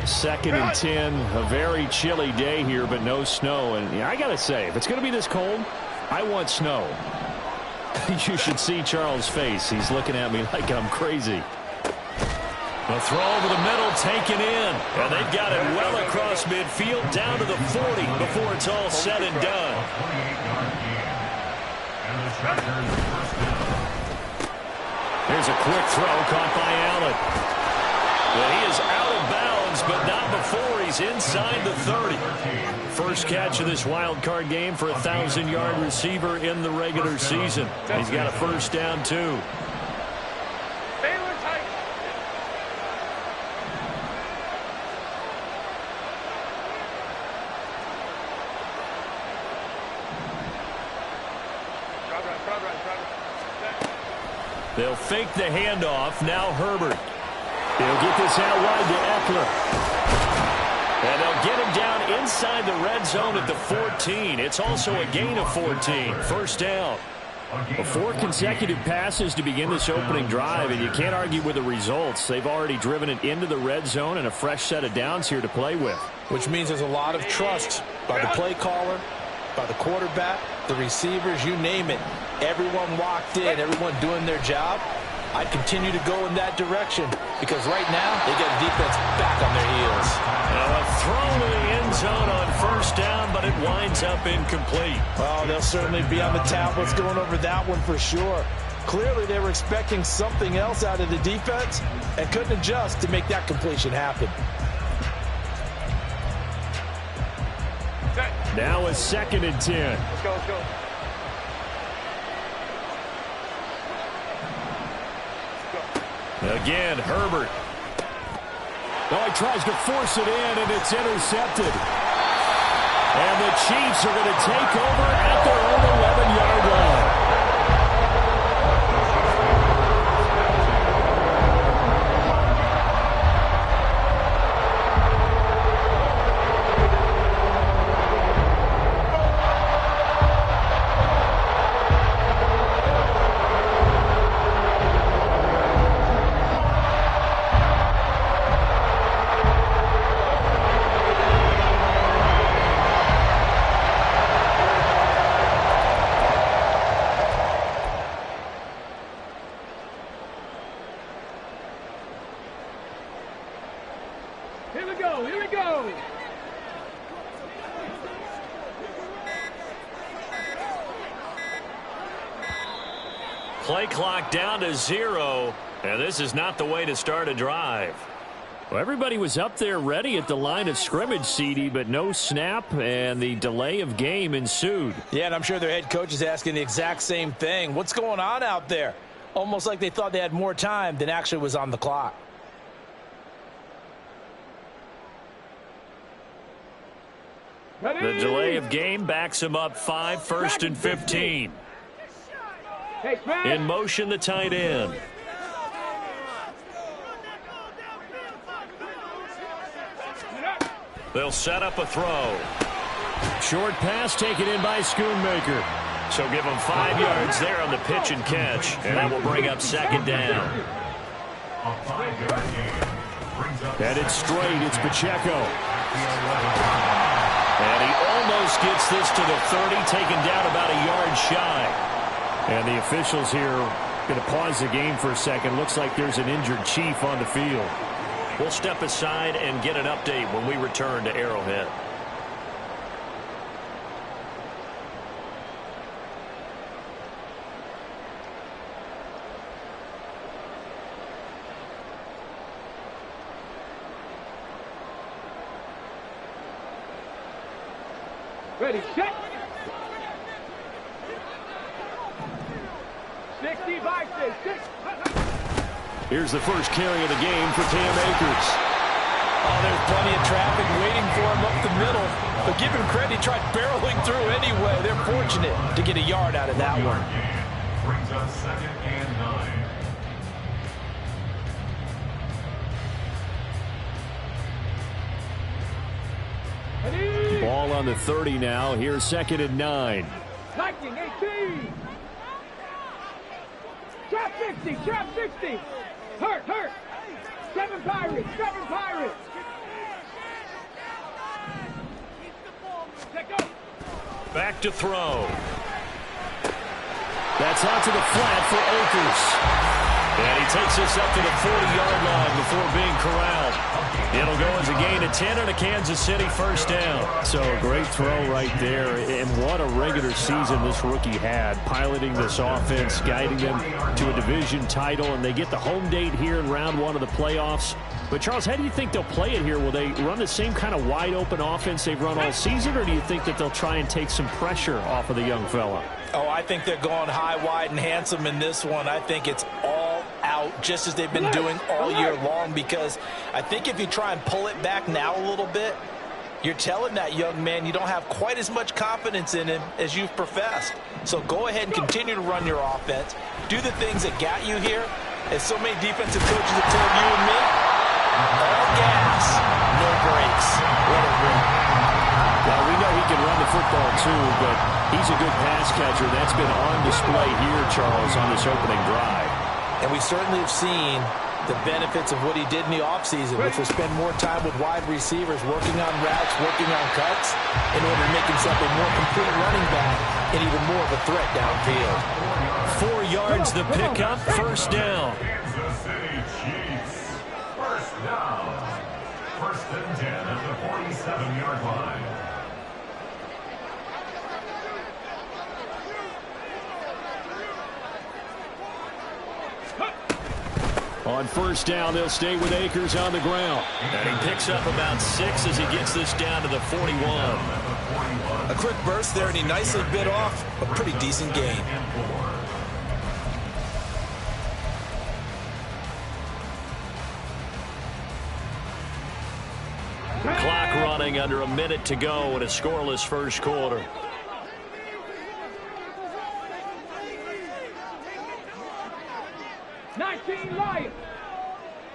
Second and 10, a very chilly day here, but no snow. And I got to say, if it's going to be this cold, I want snow. You should see Charles' face. He's looking at me like I'm crazy. The throw over the middle, taken in. And they've got it well across midfield, down to the 40 before it's all said and done. Here's a quick throw caught by Allen. Well, he is out of bounds, but not before he's inside the 30. First catch of this wild card game for a 1,000-yard receiver in the regular season. He's got a first down, too. They'll fake the handoff. Now Herbert. They'll get this out wide to Eckler. And they'll get him down inside the red zone at the 14. It's also a gain of 14. First down. 4 consecutive passes to begin this opening drive, and you can't argue with the results. They've already driven it into the red zone and a fresh set of downs here to play with. Which means there's a lot of trust by the play caller, by the quarterback, the receivers, you name it. Everyone locked in, everyone doing their job. I'd continue to go in that direction because right now they get defense back on their heels. Now a throw to the end zone on first down, but it winds up incomplete. Oh, they'll certainly be on the tablets going over that one for sure. Clearly they were expecting something else out of the defense and couldn't adjust to make that completion happen. Now a second and 10. Let's go, let's go. Again, Herbert. Oh, he tries to force it in, and it's intercepted. And the Chiefs are going to take over at their own 11-yard line. Here we go, here we go. Play clock down to 0, and this is not the way to start a drive. Well, everybody was up there ready at the line of scrimmage, CD, but no snap, and the delay of game ensued. Yeah, and I'm sure their head coach is asking the exact same thing. What's going on out there? Almost like they thought they had more time than actually was on the clock. The delay of game backs him up 5, first and 15. In motion, the tight end. They'll set up a throw. Short pass taken in by Schoonmaker. So give him 5 yards there on the pitch and catch, and that will bring up second down. Headed straight, it's Pacheco. And he almost gets this to the 30, taken down about a yard shy. And the officials here going to pause the game for a second. Looks like there's an injured Chief on the field. We'll step aside and get an update when we return to Arrowhead. Ready, set. 65, 6. Here's the first carry of the game for Cam Akers. Oh, there's plenty of traffic waiting for him up the middle. But give him credit, he tried barreling through anyway. They're fortunate to get a yard out of that one. Brings up second and 9. Ball on the 30 now. Here's second and 9. Lightning, 18. Trap 60, trap 60. Hurt. 7 Pirates, 7 Pirates. back to throw. That's out to the flat for Akers. And he takes us up to the 40-yard line before being corralled. It'll go as a gain of 10 and a Kansas City first down. So a great throw right there. And what a regular season this rookie had, piloting this offense, guiding them to a division title. And they get the home date here in round one of the playoffs. But, Charles, how do you think they'll play it here? Will they run the same kind of wide-open offense they've run all season, or do you think that they'll try and take some pressure off of the young fella? Oh, I think they're going high, wide, and handsome in this one. I think it's all out, just as they've been doing all year long, because I think if you try and pull it back now a little bit, you're telling that young man you don't have quite as much confidence in him as you've professed. So go ahead and continue to run your offense. Do the things that got you here. As so many defensive coaches have told you and me, all gas, no brakes. What a win. Well, we know he can run the football too, but he's a good pass catcher. That's been on display here, Charles, on this opening drive. And we certainly have seen the benefits of what he did in the offseason, which was spend more time with wide receivers, working on routes, working on cuts, in order to make himself a more complete running back and even more of a threat downfield. 4 yards the pickup, first down. Kansas City Chiefs. First down. First and 10 at the 47-yard line. On first down, they'll stay with Akers on the ground. And he picks up about 6 as he gets this down to the 41. A quick burst there, and he nicely bit off a pretty decent gain. Clock running, under a minute to go in a scoreless first quarter. Lions.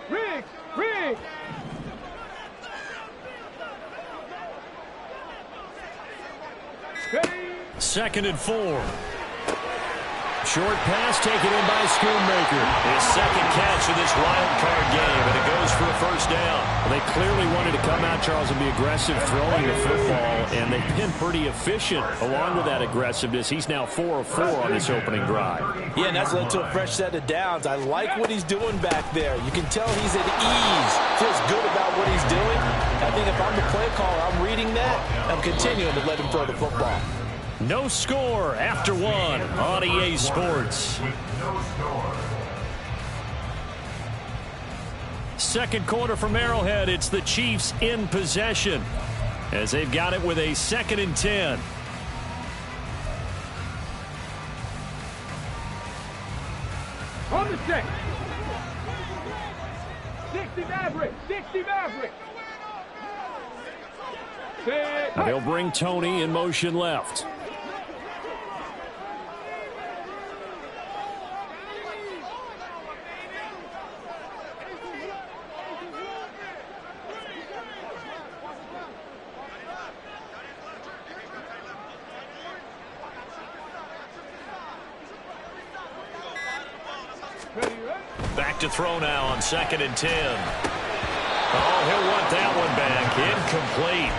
Riggs. Second and 4. Short pass taken in by Schoonmaker. His second catch of this wild card game, and it goes for a first down. Well, they clearly wanted to come out, Charles, and be aggressive throwing the football, and they've been pretty efficient along with that aggressiveness. He's now 4 of 4 on this opening drive. Yeah, and that's led to a fresh set of downs. I like what he's doing back there. You can tell he's at ease, feels good about what he's doing. I think if I'm the play caller, I'm reading that. I'm continuing to let him throw the football. No score after 1 on EA Sports. Second quarter from Arrowhead. It's the Chiefs in possession as they've got it with a 2nd and 10. On the set. 60 Maverick. They'll bring Tony in motion left. Back to throw now on 2nd and 10. Oh, he'll want that one back. Incomplete.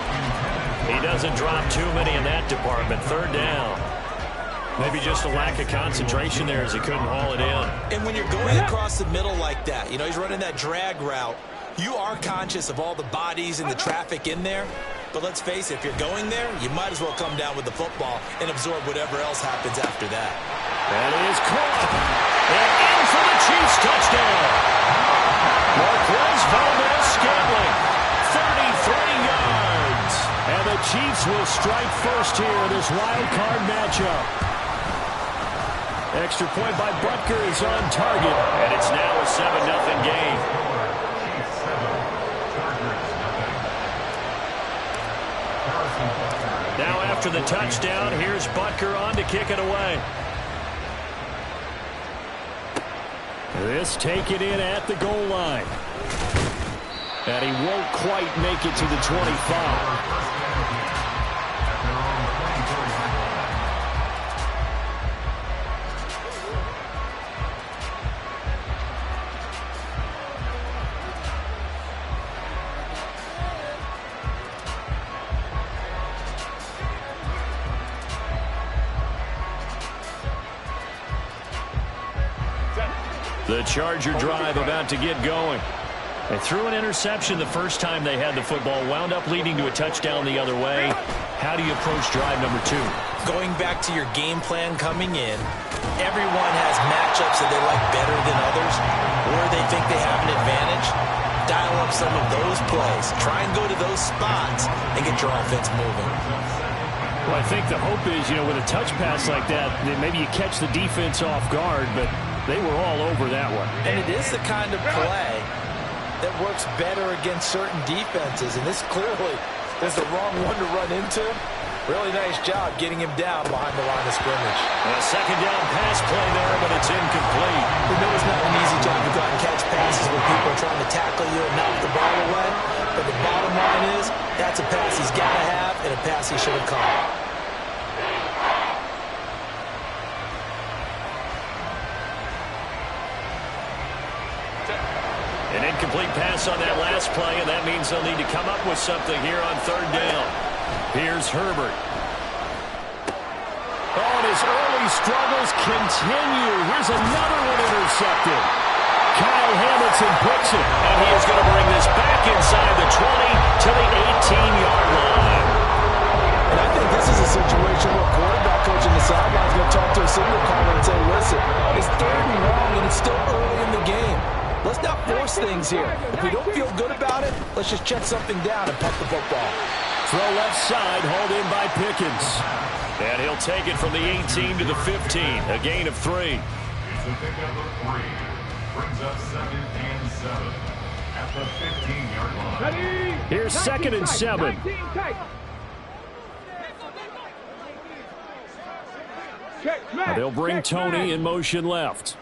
He doesn't drop too many in that department. 3rd down. Maybe just a lack of concentration there as he couldn't haul it in. And when you're going across the middle like that, you know, he's running that drag route, you are conscious of all the bodies and the traffic in there. But let's face it, if you're going there, you might as well come down with the football and absorb whatever else happens after that. That is caught. And in for the Chiefs touchdown. Marquez Valdez-Scantling, 33 yards. And the Chiefs will strike first here in this wild card matchup. Extra point by Butker is on target, and it's now a 7-0 game. Now after the touchdown, here's Butker on to kick it away. This taken in at the goal line. And he won't quite make it to the 25. The Charger drive about to get going. They threw an interception the first time they had the football, wound up leading to a touchdown the other way. How do you approach drive number 2? Going back to your game plan coming in, everyone has matchups that they like better than others, or they think they have an advantage. Dial up some of those plays. Try and go to those spots and get your offense moving. Well, I think the hope is, with a touch pass like that, that maybe you catch the defense off guard, but they were all over that one. And it is the kind of play that works better against certain defenses, and this clearly is the wrong one to run into. Really nice job getting him down behind the line of scrimmage. A second down pass play there, but it's incomplete. We know it's not an easy job to go out and catch passes when people are trying to tackle you and knock the ball away, but the bottom line is that's a pass he's got to have and a pass he should have caught. An incomplete pass on that last play, and that means they'll need to come up with something here on third down. Here's Herbert. Oh, and his early struggles continue. Here's another one intercepted. Kyle Hamilton picks it, and he is going to bring this back inside the 20 to the 18-yard line. And I think this is a situation where a quarterback coach in the sideline is going to talk to a signal caller and say, listen, it's 3rd and long, and it's still early in the game. Let's not force things here. If we don't feel good about it, let's just check something down and punt the football. Throw left side, hauled in by Pickens. And he'll take it from the 18 to the 15, a gain of 3. It's a pickup of 3. Brings up 2nd and 7 at the 15-yard line. Ready? Here's 2nd and 7. 19 tight. Check, man. They'll bring Check, Tony man. in motion left.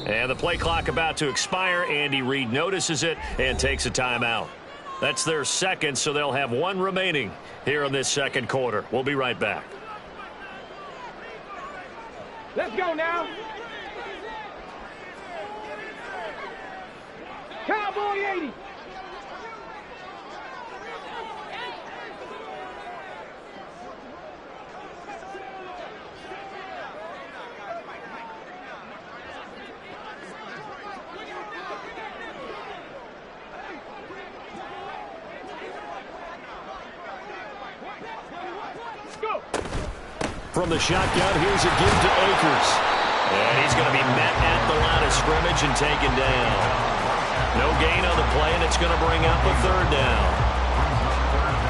And the play clock about to expire. Andy Reid notices it and takes a timeout. That's their second, so they'll have one remaining here in this second quarter. We'll be right back. Let's go now. Cowboy 80. From the shotgun, here's a give to Akers. And he's going to be met at the line of scrimmage and taken down. No gain on the play, and it's going to bring up a 3rd down.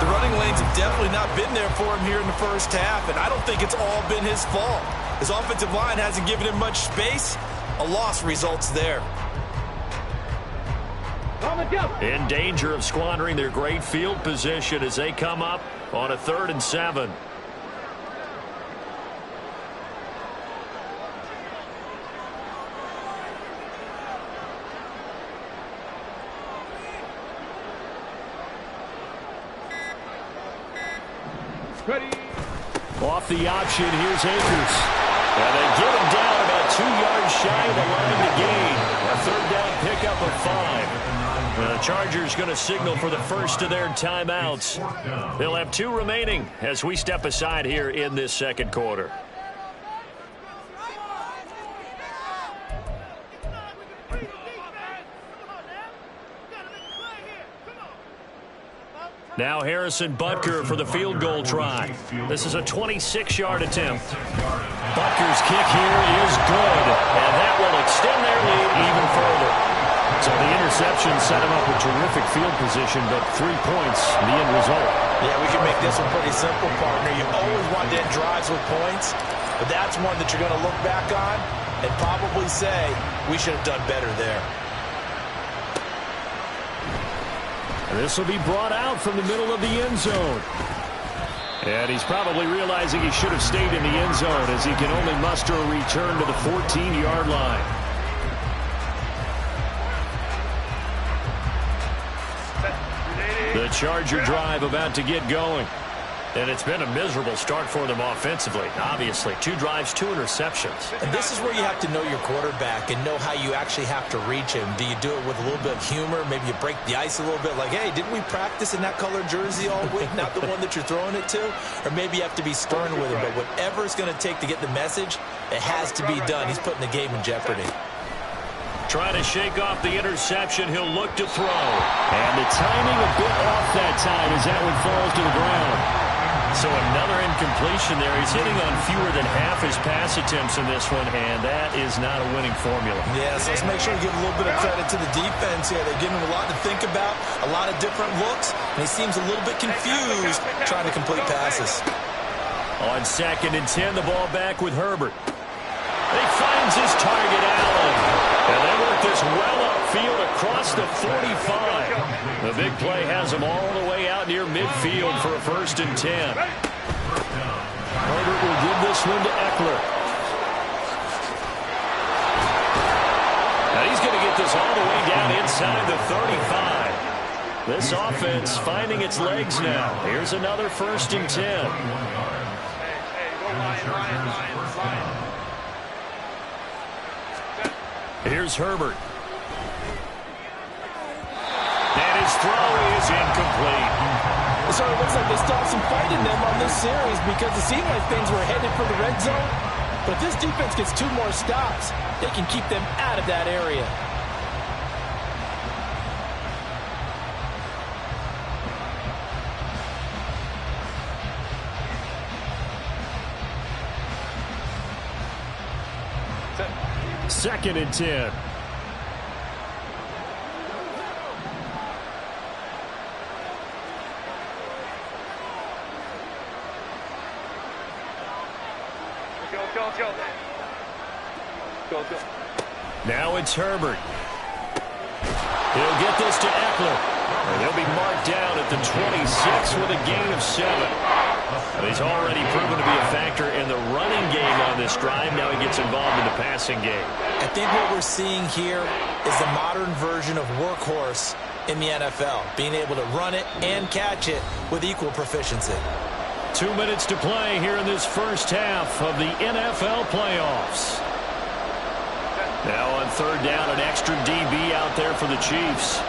The running lanes have definitely not been there for him here in the first half, and I don't think it's all been his fault. His offensive line hasn't given him much space. A loss results there. In danger of squandering their great field position as they come up on a 3rd and 7. Ready. Off the option, here's Akers. And they get him down about 2 yards shy of the line to gain. A 3rd down pickup of 5. The Chargers going to signal for the first of their timeouts. They'll have 2 remaining as we step aside here in this second quarter. Now Harrison Butker for the field goal try. This is a 26-yard attempt. Butker's kick here is good, and that will extend their lead even further. So the interception set him up with terrific field position, but 3 points, the end result. Yeah, we can make this one pretty simple, partner. You always want to end drives with points, but that's one that you're going to look back on and probably say, we should have done better there. This will be brought out from the middle of the end zone. And he's probably realizing he should have stayed in the end zone as he can only muster a return to the 14-yard line. The Charger drive about to get going. And it's been a miserable start for them offensively, obviously. 2 drives, 2 interceptions. And this is where you have to know your quarterback and know how you actually have to reach him. Do you do it with a little bit of humor? Maybe you break the ice a little bit like, hey, didn't we practice in that color jersey all week? Not the one that you're throwing it to? Or maybe you have to be stern with him. But whatever it's going to take to get the message, it has to be done. He's putting the game in jeopardy. Trying to shake off the interception. He'll look to throw. And the timing a bit off that time as that one falls to the ground. So another incompletion there. He's hitting on fewer than half his pass attempts in this one, and that is not a winning formula. Yeah, so let's make sure we give a little bit of credit to the defense here. They're giving him a lot to think about, a lot of different looks, and he seems a little bit confused trying to complete passes. On 2nd and 10, the ball back with Herbert. He finds his target, Allen. And they work this well upfield across the 45. The big play has them all the way out near midfield for a 1st and 10. Herbert will give this one to Eckler. Now he's going to get this all the way down inside the 35. This offense finding its legs now. Here's another 1st and 10. Here's Herbert. And his throw is incomplete. So it looks like they still have some fight in them on this series because it seemed like things were headed for the red zone. But if this defense gets 2 more stops, they can keep them out of that area. Second and 10. Now it's Herbert. He'll get this to Eckler. And he'll be marked down at the 26 with a gain of 7. But he's already proven to be a factor in the running game on this drive. Now he gets involved in the passing game. I think what we're seeing here is the modern version of workhorse in the NFL, being able to run it and catch it with equal proficiency. 2 minutes to play here in this first half of the NFL playoffs. Now on 3rd down, an extra DB out there for the Chiefs.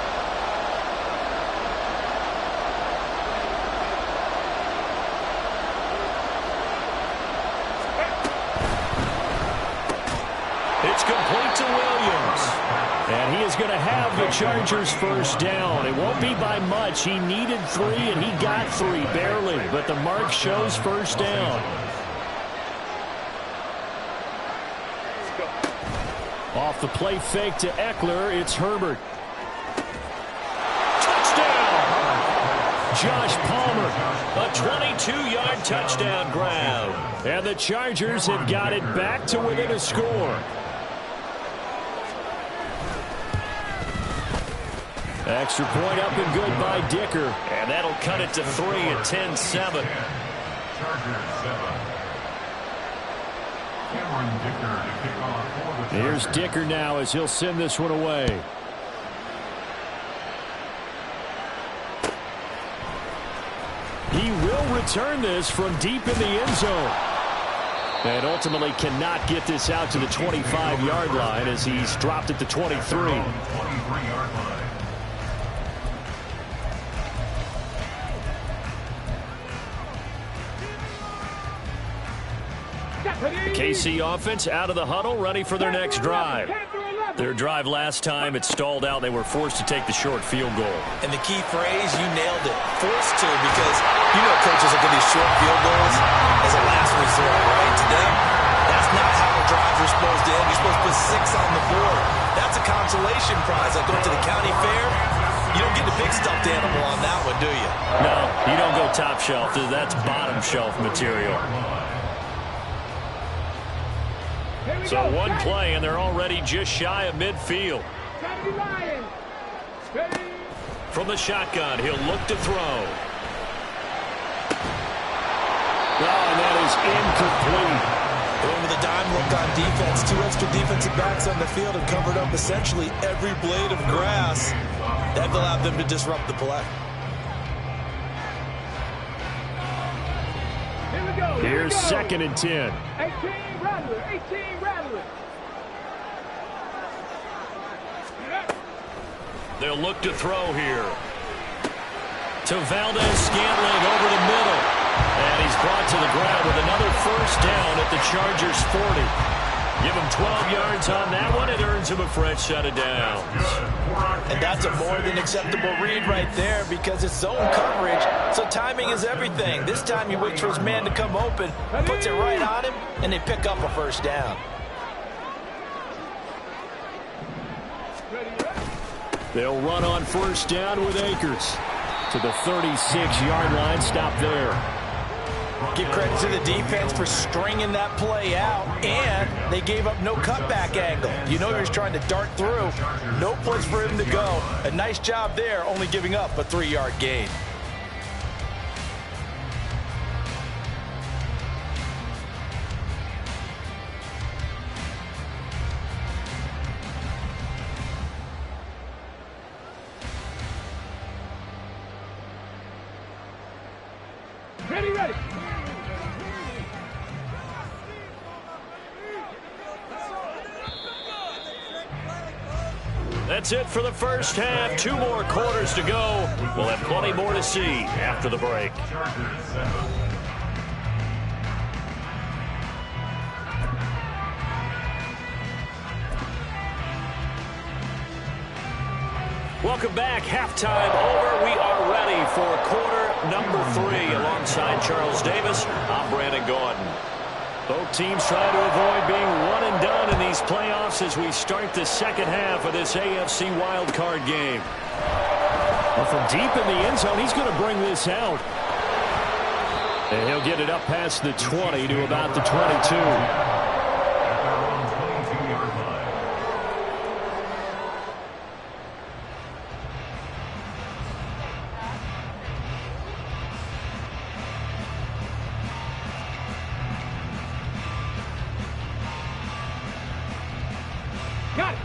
It's complete to Williams. And he is going to have the Chargers' 1st down. It won't be by much. He needed 3, and he got 3, barely. But the mark shows 1st down. Off the play fake to Eckler, it's Herbert. Touchdown! Josh Palmer, a 22-yard touchdown grab. And the Chargers have got it back to within a score. Extra point up and good by Dicker. And that'll cut it to 3 at 10-7. Here's Dicker now as he'll send this one away. He will return this from deep in the end zone. And ultimately cannot get this out to the 25-yard line as he's dropped at the 23. The KC offense out of the huddle, ready for their next drive. Their drive last time, it stalled out. They were forced to take the short field goal. And the key phrase, you nailed it. Forced to, because you know coaches look at these short field goals as a last resort, right? To them, that's not how the drives are supposed to end. You're supposed to put 6 on the board. That's a consolation prize. Like going to the county fair, you don't get the big stuffed animal on that one, do you? No, you don't go top shelf. That's bottom shelf material. So one play, and they're already just shy of midfield. From the shotgun, he'll look to throw. And that is incomplete. Going with a dime look on defense. 2 extra defensive backs on the field and covered up essentially every blade of grass. That allowed them to disrupt the play. Here we go. Here's 2nd and 10. 18 Rattler. 18 Rattler. They'll look to throw here. To Valdez-Scantling over the middle. And he's brought to the ground with another first down at the Chargers' 40. Give him 12 yards on that one. It earns him a fresh set of downs. And that's a more than acceptable read right there because it's zone coverage, so timing is everything. This time he waits for his man to come open, puts it right on him, and they pick up a first down. They'll run on first down with Akers to the 36-yard line. Stop there. Give credit to the defense for stringing that play out, and they gave up no cutback angle. You know he was trying to dart through. No place for him to go. A nice job there, only giving up a 3-yard gain. Ready, ready. That's it for the first half. 2 more quarters to go. We'll have plenty more to see after the break. Welcome back. Halftime over. We are ready for quarter number 3. Alongside Charles Davis, I'm Brandon Gordon. Both teams trying to avoid being one and done in these playoffs as we start the second half of this AFC wildcard game. Well, from deep in the end zone, he's going to bring this out. And he'll get it up past the 20 to about the 22.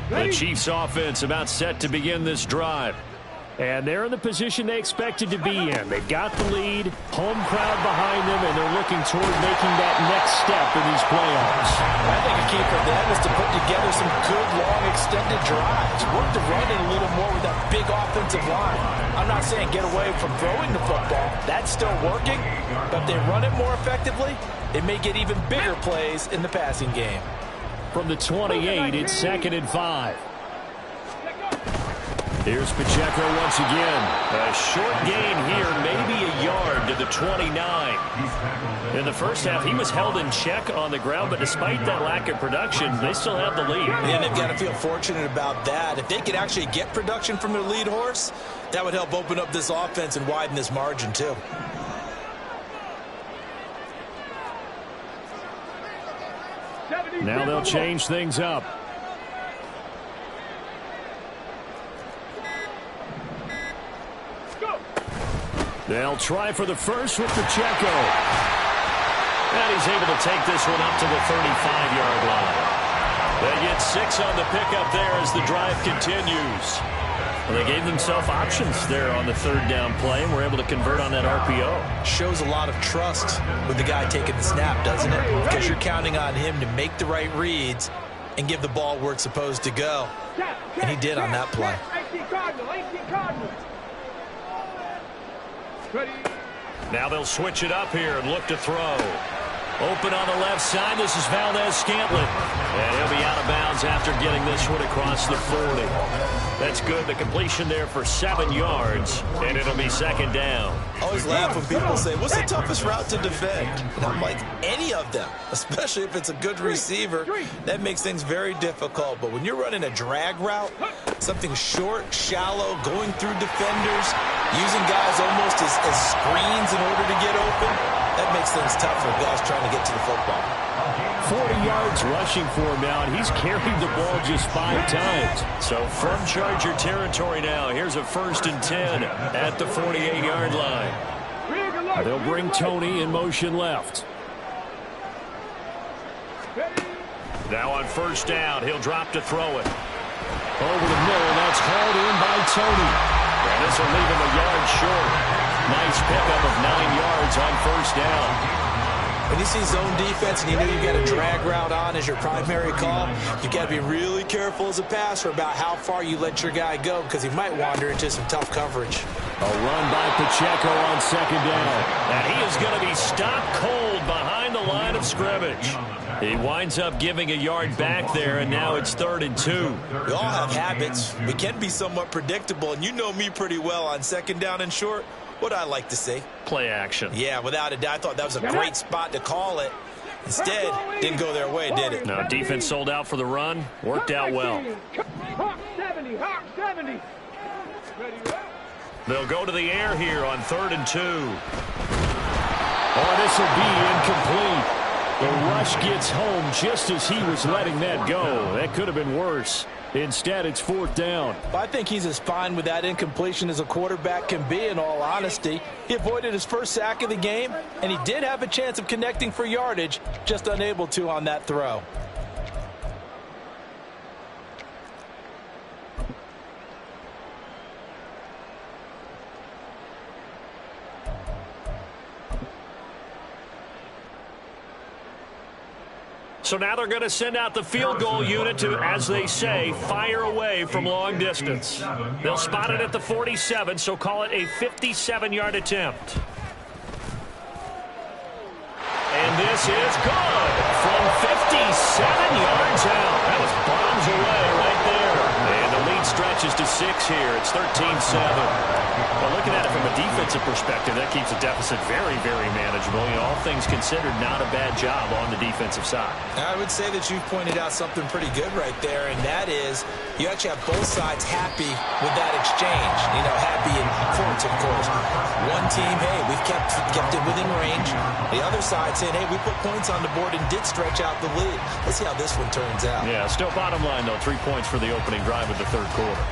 The Chiefs offense about set to begin this drive. And they're in the position they expected to be in. They've got the lead, home crowd behind them, and they're looking toward making that next step in these playoffs. I think a key for them is to put together some good, long, extended drives. Work the run in a little more with that big offensive line. I'm not saying get away from throwing the football. That's still working. But if they run it more effectively, it may get even bigger plays in the passing game. From the 28, it's 2nd and 5. Here's Pacheco once again. A short gain here, maybe a yard to the 29. In the first half, he was held in check on the ground, but despite that lack of production, they still have the lead. And they've got to feel fortunate about that. If they could actually get production from their lead horse, that would help open up this offense and widen this margin too. Now they'll change things up. They'll try for the first with Pacheco. And he's able to take this one up to the 35-yard line. They get 6 on the pickup there as the drive continues. Well, they gave themselves options there on the 3rd down play and were able to convert on that RPO. Shows a lot of trust with the guy taking the snap, doesn't it? Because you're counting on him to make the right reads and give the ball where it's supposed to go. And he did on that play. 18 Cardinals. Ready. Now they'll switch it up here and look to throw. Open on the left side. This is Valdez-Scantling. And he'll be out of bounds after getting this one across the 40. That's good. The completion there for 7 yards. And it'll be 2nd down. I always laugh when people say, what's the toughest route to defend? And I'm like, any of them, especially if it's a good receiver. That makes things very difficult. But when you're running a drag route, something short, shallow, going through defenders, using guys almost as screens in order to get open, that makes things tough for guys trying to get to the football. 40 yards rushing for him now, and he's carried the ball just 5 times. So from Charger territory now, here's a 1st and 10 at the 48-yard line. They'll bring Tony in motion left. Now on 1st down, he'll drop to throw it. Over the middle, that's hauled in by Tony. And this will leave him a yard short. Nice pickup of 9 yards on 1st down. When you see zone defense and you know you've got a drag route on as your primary call, you've got to be really careful as a passer about how far you let your guy go because he might wander into some tough coverage. A run by Pacheco on second down. And he is going to be stopped cold behind the line of scrimmage. He winds up giving a yard back there, and now it's 3rd and 2. We all have habits. We can be somewhat predictable, and you know me pretty well on second down and short. What I like to see. Play action. Yeah, without a doubt. I thought that was a great spot to call it. Instead, didn't go their way, did it? No, defense sold out for the run. Worked out well. Hawk 70, Hawk 70. They'll go to the air here on 3rd and 2. Oh, this will be incomplete. The rush gets home just as he was letting that go. That could have been worse. Instead, it's 4th down. I think he's as fine with that incompletion as a quarterback can be, in all honesty. He avoided his first sack of the game, and he did have a chance of connecting for yardage, just unable to on that throw. So now they're going to send out the field goal unit to, as they say, fire away from long distance. They'll spot it at the 47, so call it a 57-yard attempt. And this is good from 57 yards out. That was bombs away right there. And the lead stretches to 6 here. It's 13-7. Well, looking at it from a defensive perspective, that keeps the deficit very, very manageable. You know, all things considered, not a bad job on the defensive side. I would say that you've pointed out something pretty good right there, and that is you actually have both sides happy with that exchange. You know, happy in quotes, of course. One team, hey, we've kept it within range. The other side saying, hey, we put points on the board and did stretch out the lead. Let's see how this one turns out. Yeah, still bottom line, though, 3 points for the opening drive of the 3rd quarter.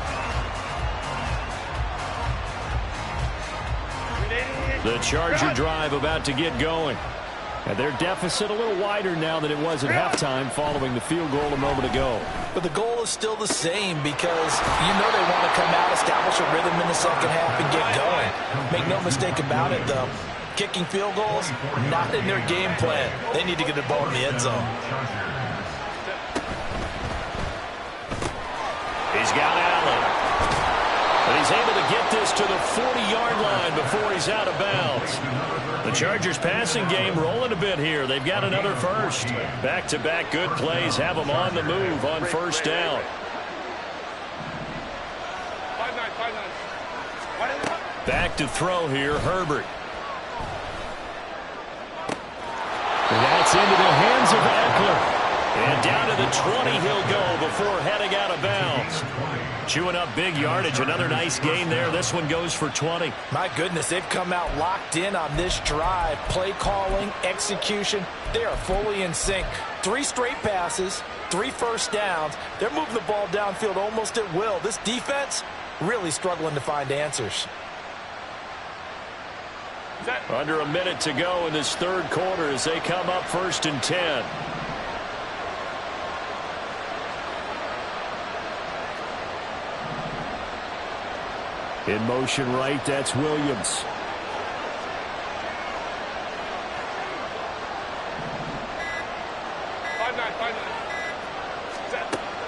The Charger drive about to get going. And their deficit a little wider now than it was at halftime following the field goal a moment ago. But the goal is still the same because you know they want to come out, establish a rhythm in the second half, and get going. Make no mistake about it, though. Kicking field goals, not in their game plan. They need to get the ball in the end zone. He's got Allen. But he's able to get this to the 40-yard line before he's out of bounds. The Chargers passing game rolling a bit here. They've got another first. Back-to-back good plays have them on the move on 1st down. Back to throw here, Herbert. And that's into the hands of Eckler. And down to the 20 he'll go before heading out of bounds. Chewing up big yardage. Another nice gain there. This one goes for 20. My goodness, they've come out locked in on this drive. Play calling, execution, they are fully in sync. 3 straight passes, 3 first downs. They're moving the ball downfield almost at will. This defense really struggling to find answers. Under a minute to go in this 3rd quarter as they come up 1st and 10. In motion right, that's Williams.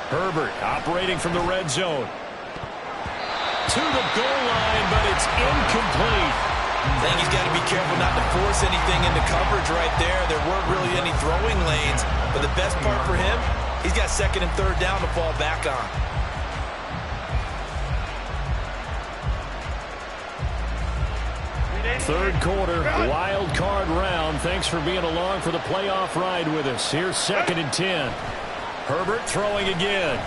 Herbert operating from the red zone. To the goal line, but it's incomplete. I think he's got to be careful not to force anything into coverage right there. There weren't really any throwing lanes, but the best part for him, he's got 2nd and 3rd down to fall back on. Third quarter, wild card round. Thanks for being along for the playoff ride with us. Here's 2nd and 10. Herbert throwing again.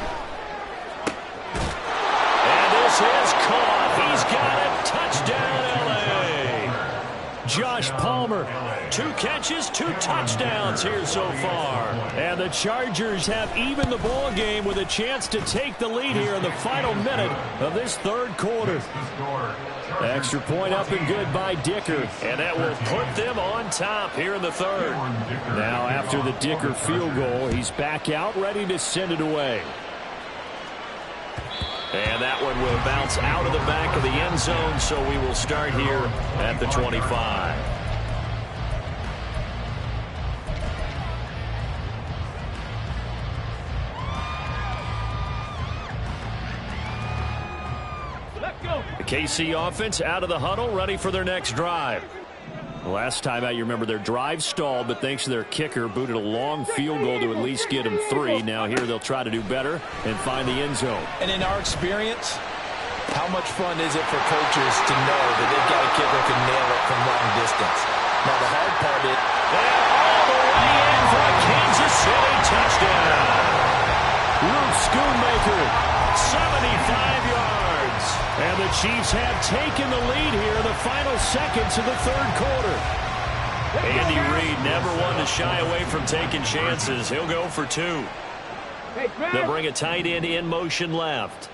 And this is caught. He's got it. Touchdown, L.A. Josh Palmer, 2 catches, 2 touchdowns here so far. And the Chargers have evened the ball game with a chance to take the lead here in the final minute of this 3rd quarter. Extra point up and good by Dicker. And that will put them on top here in the 3rd. Now after the Dicker field goal, he's back out ready to send it away. And that one will bounce out of the back of the end zone, so we will start here at the 25. KC offense out of the huddle, ready for their next drive. Last time out, you remember their drive stalled, but thanks to their kicker, booted a long field goal to at least get them 3. Now here they'll try to do better and find the end zone. And in our experience, how much fun is it for coaches to know that they've got a kicker who can nail it from long distance? Now the hard part is... And all the way in for a Kansas City touchdown. Luke Schoonmaker, 75 yards. And the Chiefs have taken the lead here in the final seconds of the third quarter. Andy Reid never one to shy away from taking chances. He'll go for 2. They'll bring a tight end in motion left.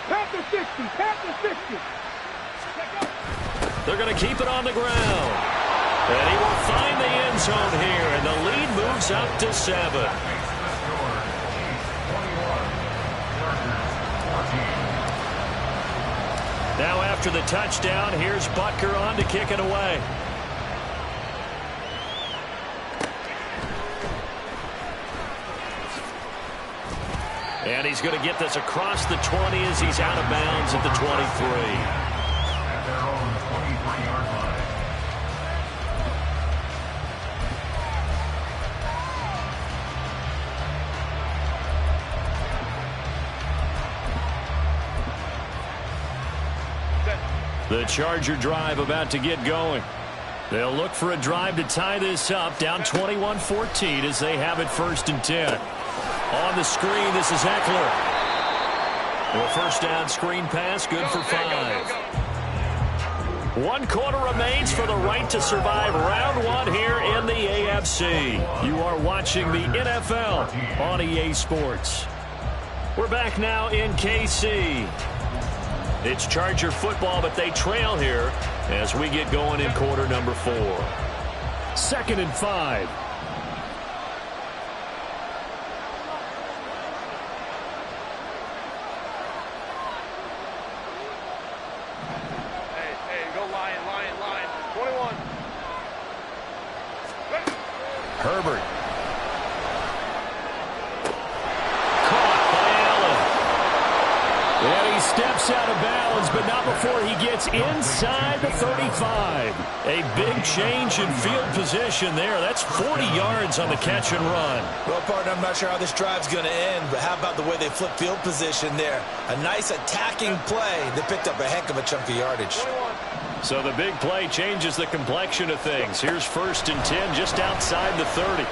Tap the 60, tap the 60. They're going to keep it on the ground. And he will find the end zone here, and the lead moves up to 7. Now after the touchdown, here's Butker on to kick it away. And he's going to get this across the 20 as he's out of bounds at the 23. The Charger drive about to get going. They'll look for a drive to tie this up, down 21-14 as they have it 1st and 10. On the screen, this is Eckler. The first down screen pass, good for 5. 1 quarter remains for the right to survive round 1 here in the AFC. You are watching the NFL on EA Sports. We're back now in KC. It's Charger football, but they trail here as we get going in quarter number 4. 2nd and 5. Hey, go Lion, 21. Herbert. Caught by Allen. And he steps out of bounds, but not before he gets inside the 35. A big change in field position there. That's 40 yards on the catch and run. Well, partner, I'm not sure how this drive's going to end, but how about the way they flip field position there? A nice attacking play that picked up a heck of a chunk of yardage. So the big play changes the complexion of things. Here's 1st and 10 just outside the 30.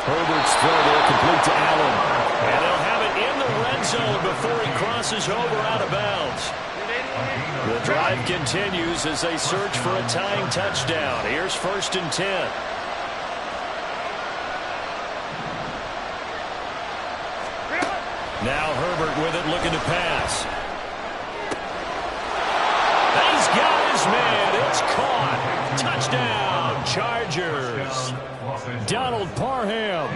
Herbert's throw there complete to Allen. And they'll have it in the red zone before he crosses over out of bounds. The drive continues as they search for a tying touchdown. Here's 1st and 10. Now Herbert with it, looking to pass. He's got his man. It's caught. Touchdown, Chargers. Donald Parham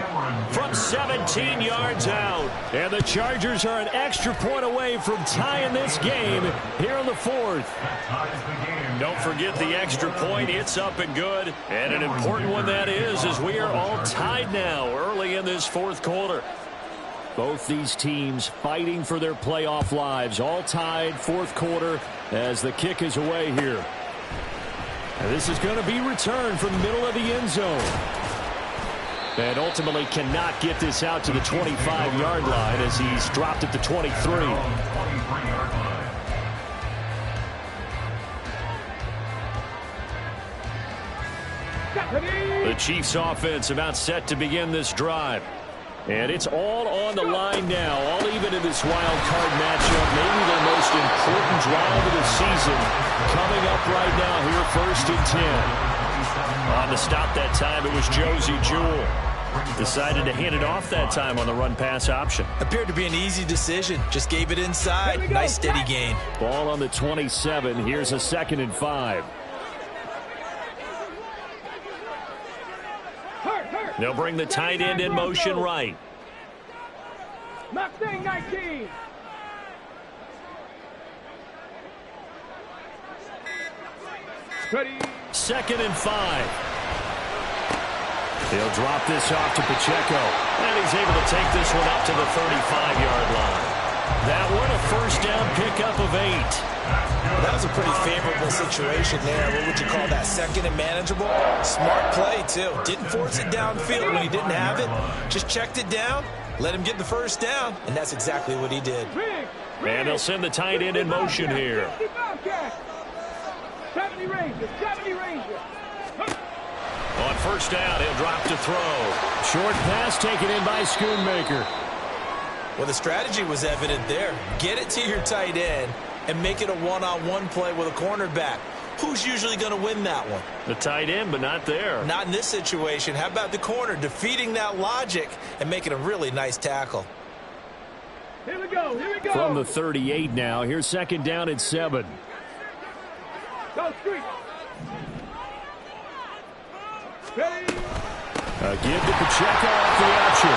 From 17 yards out. And the Chargers are an extra point away from tying this game here in the 4th. Don't forget the extra point. It's up and good. And an important one that is, as we are all tied now early in this 4th quarter. Both these teams fighting for their playoff lives. All tied, 4th quarter as the kick is away here. And this is going to be returned from the middle of the end zone. And ultimately cannot get this out to the 25-yard line as he's dropped at the 23. The Chiefs offense about set to begin this drive. And it's all on the line now, all even in this wild card matchup. Maybe the most important drive of the season coming up right now here, 1st and 10. On the stop that time, it was Josie Jewell. Decided to hand it off that time on the run-pass option. Appeared to be an easy decision. Just gave it inside. Nice steady gain. Ball on the 27. Here's a 2nd and 5. They'll bring the tight end in motion right. Mustang 19. 2nd and 5. He'll drop this off to Pacheco. And he's able to take this one up to the 35-yard line. That one a first down pickup of 8. That was a pretty favorable situation there. What would you call that? 2nd and manageable? Smart play, too. Didn't force it downfield when he didn't have it. Just checked it down, let him get the first down, and that's exactly what he did. And they'll send the tight end in motion here. 70 Rangers, 70 Rangers. On first down, he'll drop to throw. Short pass taken in by Schoonmaker. Well, the strategy was evident there. Get it to your tight end and make it a one-on-one play with a cornerback. Who's usually going to win that one? The tight end, but not there. Not in this situation. How about the corner defeating that logic and making a really nice tackle? Here we go, here we go. From the 38 now, here's 2nd down and 7. Go, Street. Give to Pacheco off the option.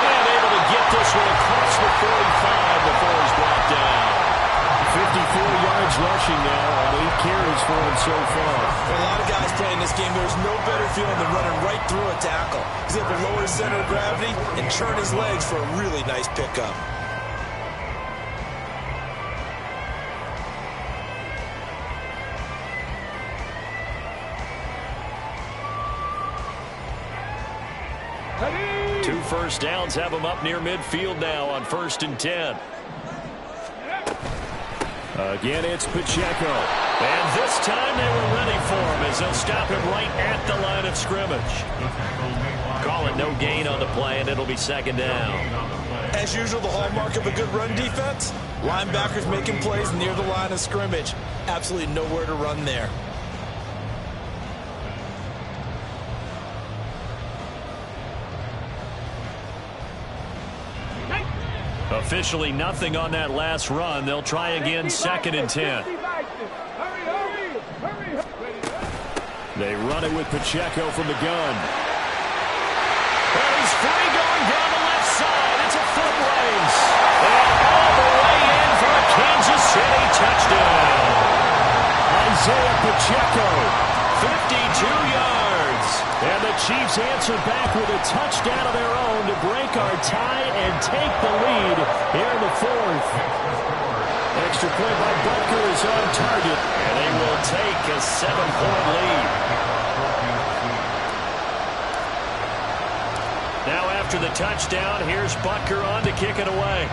And able to get this one across the 45 before he's brought down. 54 yards rushing now on 8 carries for him so far. For a lot of guys playing this game, there's no better feeling than running right through a tackle. He's able to lower his center of gravity and turn his legs for a really nice pickup. Two first downs have him up near midfield now on 1st and 10. Again, it's Pacheco. And this time they were ready for him as they'll stop him right at the line of scrimmage. Call it no gain on the play, and it'll be 2nd down. As usual, the hallmark of a good run defense, linebackers making plays near the line of scrimmage. Absolutely nowhere to run there. Officially nothing on that last run. They'll try again 2nd and 10. They run it with Pacheco from the gun. He's free going down the left side. It's a foot race. And all the way in for a Kansas City touchdown. Isaiah Pacheco, 52 yards. And the Chiefs answer back with a touchdown of their own to break our tie and take the lead here in the 4th. Extra point by Butker is on target, and they will take a 7-point lead. Now after the touchdown, here's Butker on to kick it away.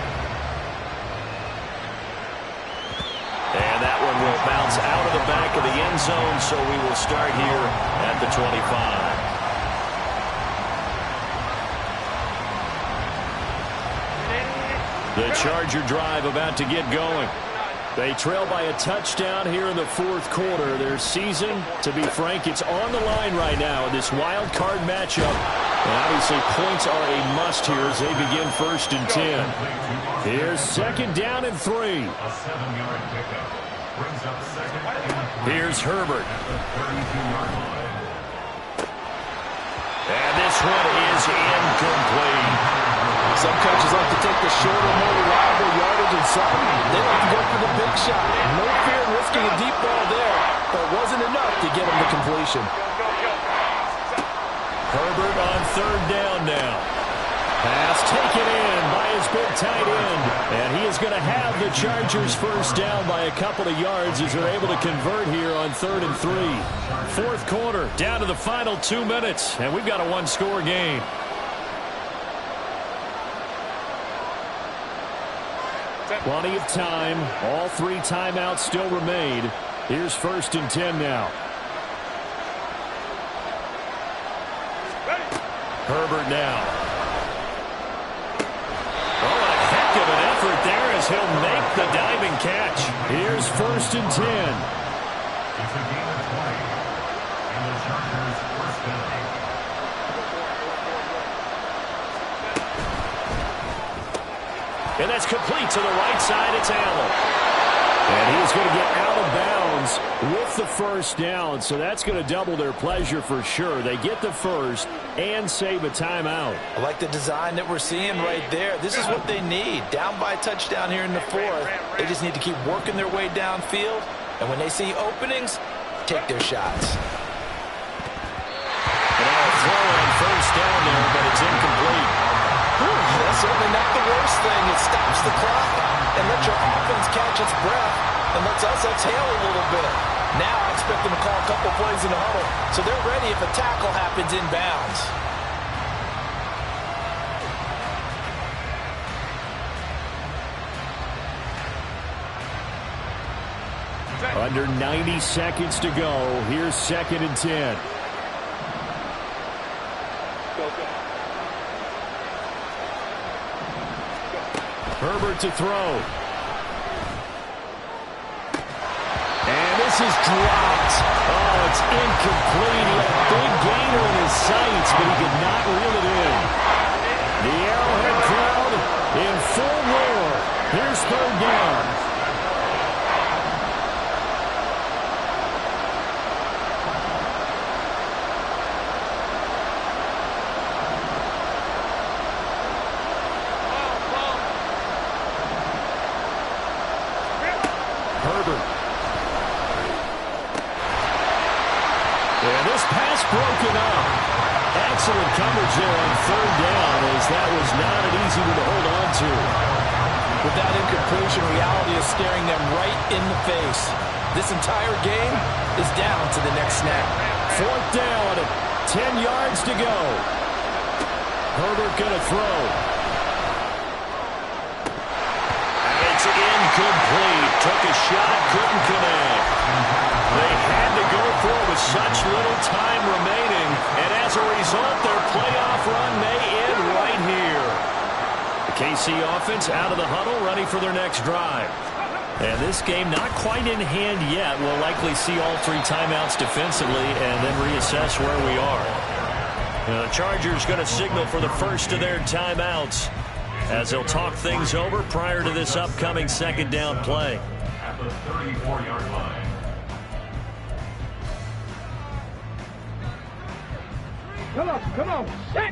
And that one will bounce out of the back of the end zone, so we will start here at the 25. The Charger drive about to get going. They trail by a touchdown here in the 4th quarter. Their season, to be frank, it's on the line right now in this wild card matchup. And obviously points are a must here as they begin 1st and 10. Here's 2nd down and 3. A 7-yard pickup brings up 2nd and 3. Here's Herbert. 32-yard line. And this one is incomplete. Some coaches like to take the shorter, more reliable yardage, and some they like to go for the big shot. No fear in risking a deep ball there, but it wasn't enough to get him to completion. Herbert on 3rd down now. Pass taken in by his big tight end. And he is going to have the Chargers first down by a couple of yards as they're able to convert here on 3rd and 3. 4th quarter, down to the final 2 minutes, and we've got a 1-score game. Plenty of time. All 3 timeouts still remain. Here's 1st and 10 now. Herbert now. Oh, a heck of an effort there as he'll make the diving catch. Here's 1st and 10. It's a gain of 20. And the Chargers first down. And that's complete to the right side. It's Allen. And he's going to get out of bounds with the first down. So that's going to double their pleasure for sure. They get the first and save a timeout. I like the design that we're seeing right there. This is what they need. Down by a touchdown here in the 4th. They just need to keep working their way downfield. And when they see openings, take their shots. And now a throw on first down there, but it's incomplete. That's certainly not the worst thing. It stops the clock and lets your offense catch its breath and lets us exhale a little bit. Now I expect them to call a couple plays in the huddle, so they're ready if a tackle happens inbounds. Under 90 seconds to go. Here's 2nd and 10. Herbert to throw. And this is dropped. Oh, it's incomplete. He had a big gainer in his sights, but he could not reel it in. The Arrowhead crowd in full roar. Here's 3rd down. Broken up. Excellent coverage there on 3rd down, as that was not an easy one to hold on to. With that incompletion, reality is staring them right in the face. This entire game is down to the next snap. 4th down, 10 yards to go. Herbert gonna throw. And it's incomplete. Took a shot, couldn't connect. They had to go for it with such little time remaining, and as a result, their playoff run may end right here. The KC offense out of the huddle, ready for their next drive. And this game not quite in hand yet. We'll likely see all 3 timeouts defensively and then reassess where we are. Now, the Chargers going to signal for the first of their timeouts as they'll talk things over prior to this upcoming 2nd down play. At the 34-yard line. Come on, set.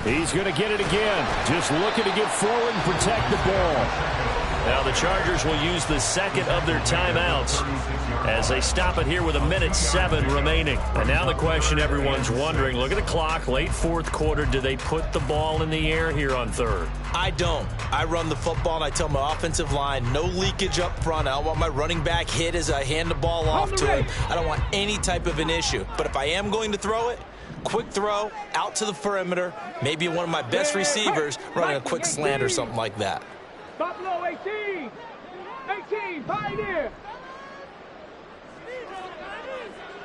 He's going to get it again. Just looking to get forward and protect the ball. Now the Chargers will use the 2nd of their timeouts as they stop it here with 1:07 remaining. And now the question everyone's wondering, look at the clock, late 4th quarter, do they put the ball in the air here on 3rd? I don't. I run the football and I tell my offensive line, no leakage up front. I don't want my running back hit as I hand the ball off to him. I don't want any type of an issue. But if I am going to throw it, quick throw, out to the perimeter, maybe one of my best receivers running a quick slant or something like that. Stop low, 18. 18, pioneer.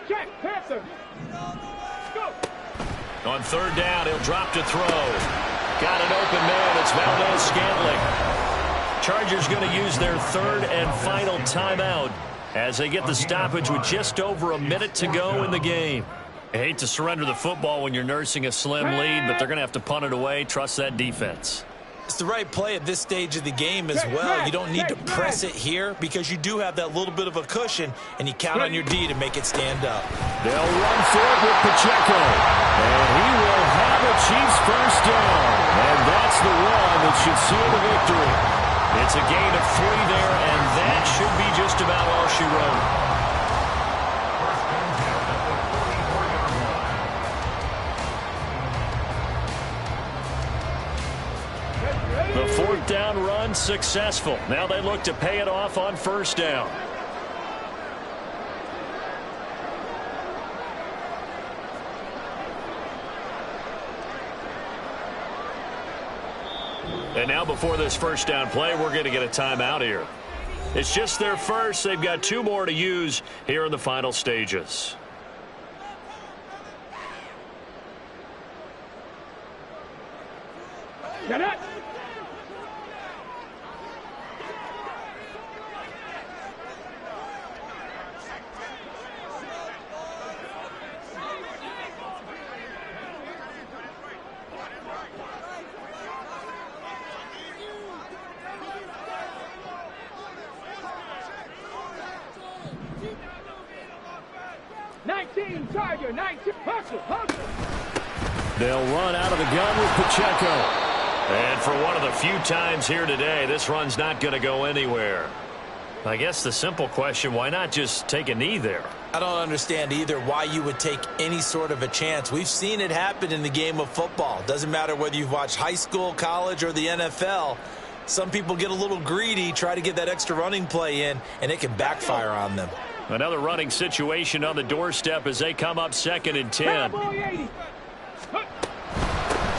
Check, Panther. Go. On 3rd down, he'll drop to throw. Got an open man. It's Valdez-Scantling. Chargers going to use their 3rd and final timeout as they get the stoppage with just over a minute to go in the game. I hate to surrender the football when you're nursing a slim lead, but they're going to have to punt it away. Trust that defense. It's the right play at this stage of the game as well. You don't need to press it here because you do have that little bit of a cushion, and you count on your D to make it stand up. They'll run for it with Pacheco, and he will have a Chiefs 1st down. And that's the one that should seal the victory. It's a gain of 3 there, and that should be just about all she wrote. The 4th down run successful. Now they look to pay it off on 1st down. And now before this 1st down play, we're going to get a timeout here. It's just their first. They've got 2 more to use here in the final stages. Get it. They'll run out of the gun with Pacheco. And for one of the few times here today, this run's not going to go anywhere. I guess the simple question, why not just take a knee there? I don't understand either why you would take any sort of a chance. We've seen it happen in the game of football. Doesn't matter whether you've watched high school, college, or the NFL. Some people get a little greedy, try to get that extra running play in, and it can backfire on them. Another running situation on the doorstep as they come up 2nd and 10.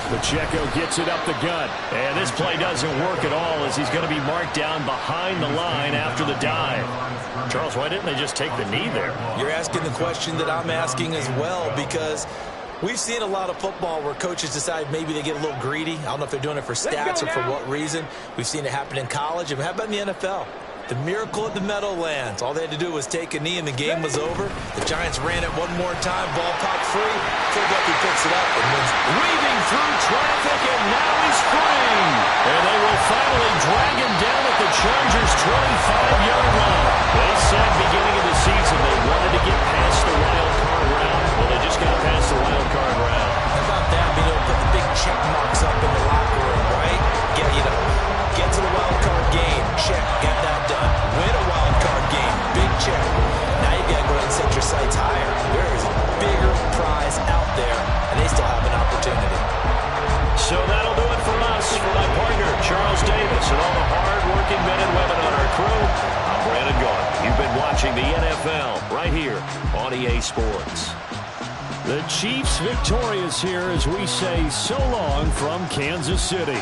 Pacheco gets it up the gut. And this play doesn't work at all as he's going to be marked down behind the line after the dive. Charles, why didn't they just take the knee there? You're asking the question that I'm asking as well, because we've seen a lot of football where coaches decide maybe they get a little greedy. I don't know if they're doing it for stats or for what reason. We've seen it happen in college. And how about in the NFL? The miracle at the Meadowlands. All they had to do was take a knee and the game was over. The Giants ran it one more time. Ball popped free. Philadelphia picks it up and wins. Weaving through traffic, and now he's free. And they will finally drag him down at the Chargers' 25-yard line. They said beginning of the season they wanted to get past the wild card round. Well, they just got past the wild card round. How about that? Being able to put the big check marks up in the locker room, right? Get to the wild card game. Check. Got that done. Win a wild card game. Big check. Now you got to go ahead and set your sights higher. There is a bigger prize out there, and they still have an opportunity. So that'll do it for us. For my partner, Charles Davis, and all the hard-working men and women on our crew, I'm Brandon Gaudin. You've been watching the NFL right here on EA Sports. The Chiefs victorious here as we say so long from Kansas City.